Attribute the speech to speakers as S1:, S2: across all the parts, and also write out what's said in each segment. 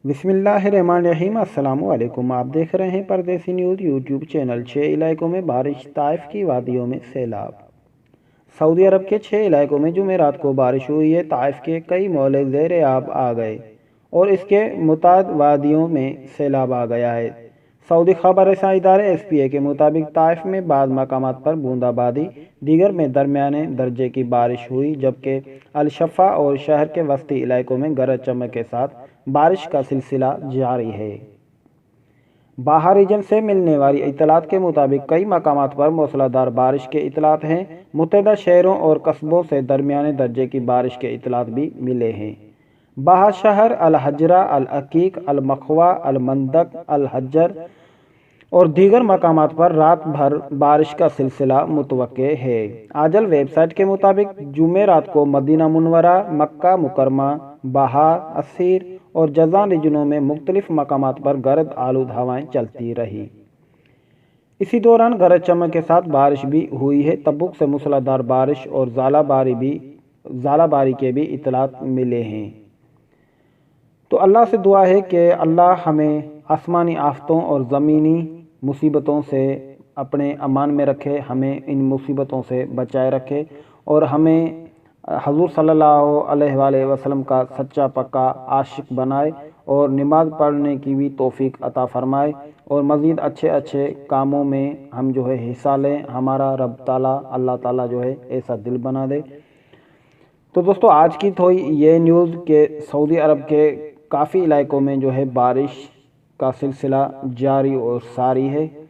S1: बिस्मिल्लाहिर्रहमानिर्रहीम। अस्सलाम वालेकुम। आप देख रहे हैं परदेसी न्यूज़ यूट्यूब चैनल। 6 इलाकों में बारिश, ताइफ की वादियों में सैलाब। सऊदी अरब के 6 इलाकों में जुमेरात को बारिश हुई है। ताइफ के कई मोहल्ले ज़ेर आब आ गए और इसके मुताद वादियों में सैलाब आ गया है। सऊदी खबर रसां इदारे SPA के मुताबिक ताइफ में बाद मकामात पर बूंदाबांदी, दीगर में दरमियाने दर्जे की बारिश हुई, जबकि अल-शफ़ा और शहर के वस्ती इलाकों में गरज चमक के साथ बारिश का सिलसिला जारी है। बाहा रीजन से मिलने वाली इतलात के मुताबिक कई मकामात पर मूसलाधार बारिश के इतलात हैं। मुतहदा शहरों और कस्बों से दरमियाने दर्जे की बारिश के इतलात भी मिले हैं। बाहा शहर, अल-हजरा, अल-अकीक, अल-मखवा, अल-मंदक, अल-हजर और दीगर मकामात पर रात भर बारिश का सिलसिला मुतवक्के है। आजल वेबसाइट के मुताबिक जुमेरात को मदीना मुनव्वरा, मक्का मुकरमा, बाहा, असीर और जज़ान रीजनों में मुख्तलिफ मकामात पर गरज आलूद हवाएं चलती रही। इसी दौरान गरज चमक के साथ बारिश भी हुई है। तबुक से मूसलाधार बारिश और ज़ालाबारी के भी इतलात मिले हैं। तो अल्लाह से दुआ है कि अल्लाह हमें आसमानी आफतों और ज़मीनी मुसीबतों से अपने अमान में रखे, हमें इन मुसीबतों से बचाए रखे और हमें हजूर सल्लल्लाहु अलैहि वसल्लम का सच्चा पक्का आशिक बनाए और नमाज पढ़ने की भी तौफीक अता फरमाए और मज़ीद अच्छे अच्छे कामों में हम जो है हिस्सा लें। हमारा रब ताला अल्लाह ताला जो है ऐसा दिल बना दे। तो दोस्तों, आज की थोड़ी ये न्यूज़ के सऊदी अरब के काफ़ी इलाकों में जो है बारिश का सिलसिला जारी और सारी है।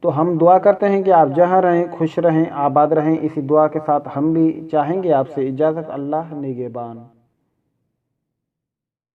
S1: तो हम दुआ करते हैं कि आप जहाँ रहें खुश रहें, आबाद रहें। इसी दुआ के साथ हम भी चाहेंगे आपसे इजाज़त। अल्लाह निगहबान।